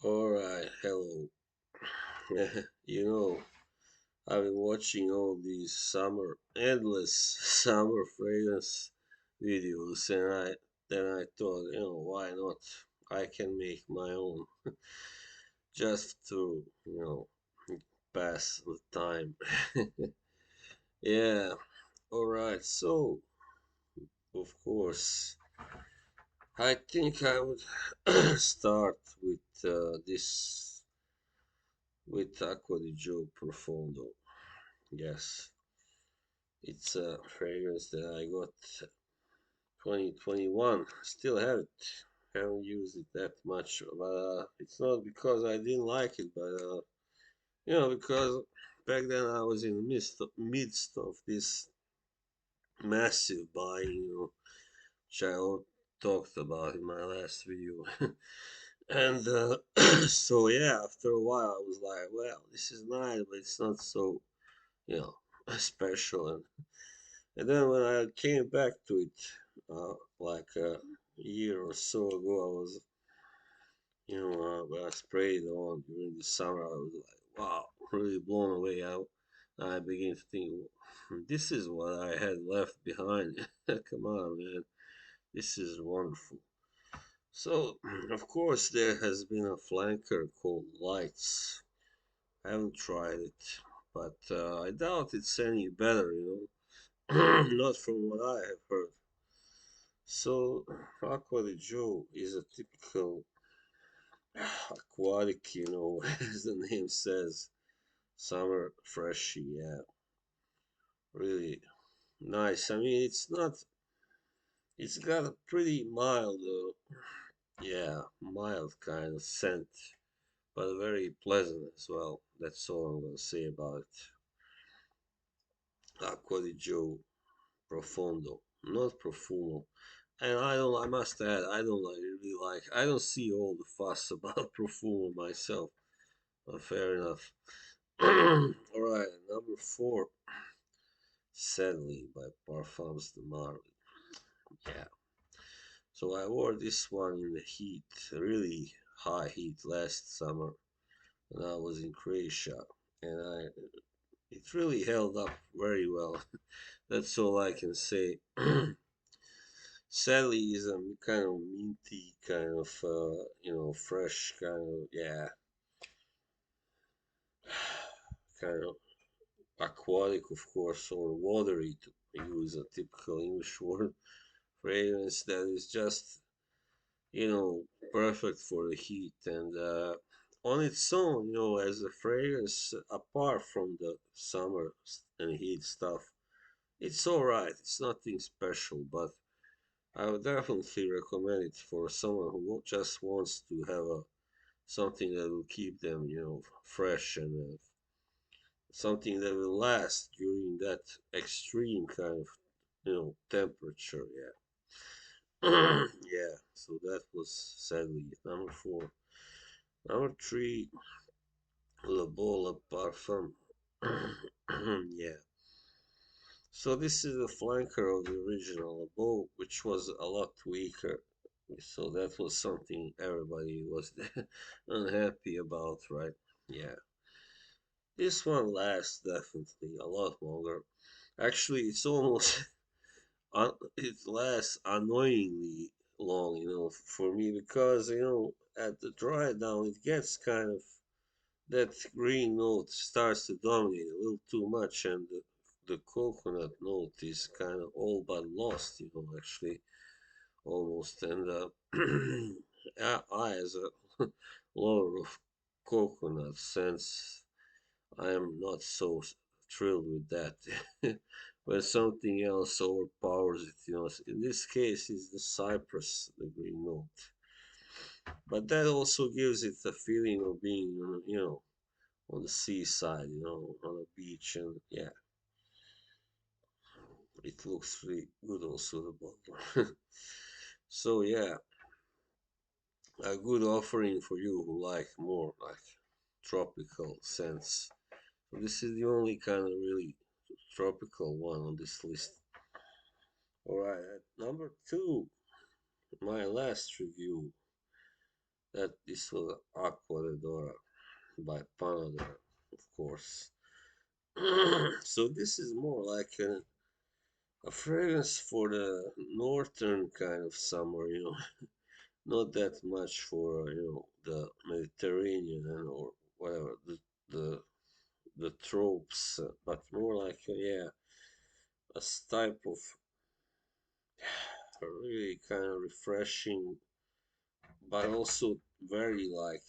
Alright, hello. you know, I've been watching all these endless summer fragrance videos, and I thought, why not? I can make my own just to, pass the time. yeah, alright, so, of course, I think I would start with this, with Acqua di Gio Profondo. Yes, it's a fragrance that I got 2021. Still have it. Haven't used it that much, but it's not because I didn't like it, but because back then I was in the midst of this massive buying, which I talked about in my last video. and so yeah, after a while I was like, well, this is nice, but it's not so, you know, special. And then when I came back to it, like a year or so ago, I was, when I sprayed it on during the summer, I was like, wow, really blown away. I began to think, this is what I had left behind. Come on, man, this is wonderful. So, of course, there has been a flanker called Lights. I haven't tried it, but I doubt it's any better, not from what I have heard. So, Aqua di Joe is a typical aquatic, as the name says, summer freshy. Yeah, really nice. I mean, it's got a pretty mild, mild kind of scent, but very pleasant as well. That's all I'm gonna say about it. Aqua di Joe Profondo, not Profumo. And I must add, I don't really like, I don't see all the fuss about Profumo myself. Fair enough. Alright, number four, Sadly by Parfums de Marly. Yeah. So I wore this one in the heat, really high heat last summer when I was in Croatia. And it really held up very well. That's all I can say. Sadly is a kind of minty, kind of, fresh, kind of, yeah, kind of aquatic, of course, or watery, to use a typical English word, fragrance that is just, perfect for the heat. And on its own, as a fragrance, apart from the summer and heat stuff, it's alright. It's nothing special, but I would definitely recommend it for someone who just wants to have something that will keep them, fresh and something that will last during that extreme kind of, temperature. Yeah. yeah. So that was sadly number four. Number three, Le Beau Le Parfum. yeah. So this is the flanker of the original Le Beau, which was a lot weaker. So that was something everybody was unhappy about, right? Yeah. This one lasts definitely a lot longer. Actually, it's almost it lasts annoyingly long, for me because at the dry down it gets kind of that green note starts to dominate a little too much, and the coconut note is kind of all but lost, actually almost. And I as a lover of coconut scents, I am not so thrilled with that. when something else overpowers it, in this case, it's the cypress, the green note. But that also gives it the feeling of being, on the seaside, on a beach, and yeah, it looks really good also, the bottle. so, yeah, a good offering for you who like more like tropical scents. So this is the only kind of really tropical one on this list. All right, at number two, my last review. That this was Aqua de Dora by Panador, of course. So this is more like a fragrance for the northern kind of summer, not that much for the Mediterranean or whatever the the tropes, but more like yeah, a type of really kind of refreshing, but also very like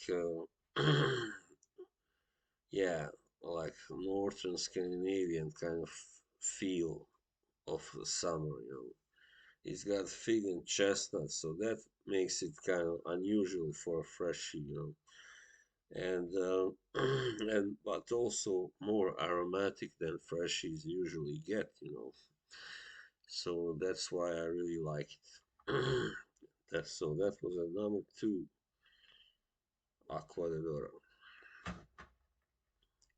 yeah, like northern Scandinavian kind of feel of the summer. It's got fig and chestnut, so that makes it kind of unusual for a freshie. And and but also more aromatic than freshies usually get. So that's why I really like it. That was a number two, Aqua de Doro.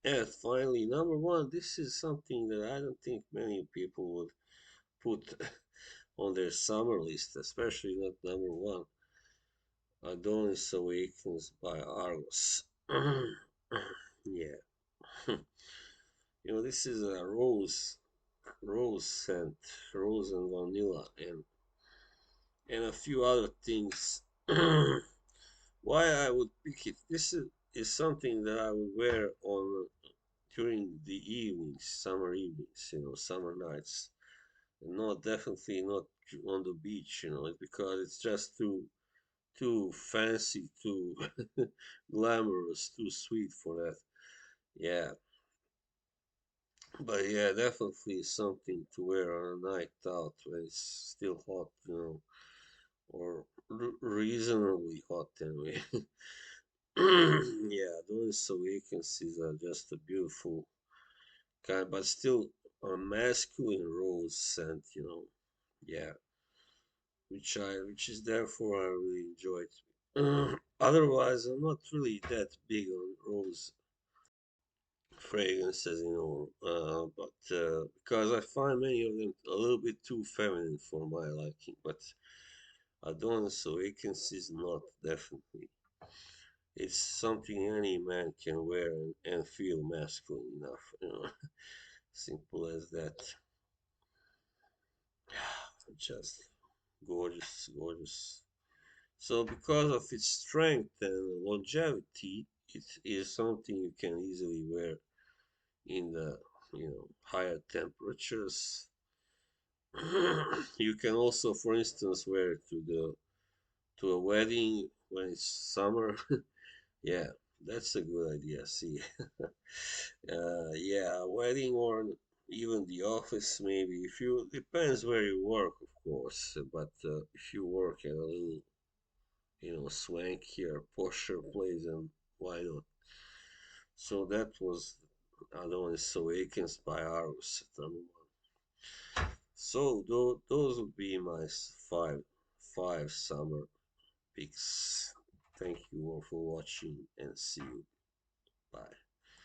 And finally, number one. This is something that I don't think many people would put on their summer list, especially not number one. Adonis Awakens by Argos. Yeah. This is a rose scent, rose and vanilla, and a few other things. Why I would pick it? This is something that I would wear on during the evenings, summer evenings, summer nights, and not definitely not on the beach, because it's just too fancy, too glamorous, too sweet for that. Yeah, but yeah, definitely something to wear on a night out when it's still hot, or reasonably hot anyway. Yeah, those vacancies are just a beautiful kind, but still a masculine rose scent. Yeah, which is therefore I really enjoyed. Otherwise, I'm not really that big on rose fragrances, but because I find many of them a little bit too feminine for my liking. But Adonis Awakens is not definitely. It's something any man can wear and feel masculine enough. Simple as that. Just gorgeous, gorgeous. So, because of its strength and longevity, it is something you can easily wear in the higher temperatures. You can also, for instance, wear it to a wedding when it's summer. Yeah, that's a good idea. See, yeah, a wedding or even the office, maybe. If you depends where you work, of course. But if you work at a little, swankier, posher place, and why not? So that was Adonis Awakens by Argus, number one. So those would be my five summer picks. Thank you all for watching and see you. Bye.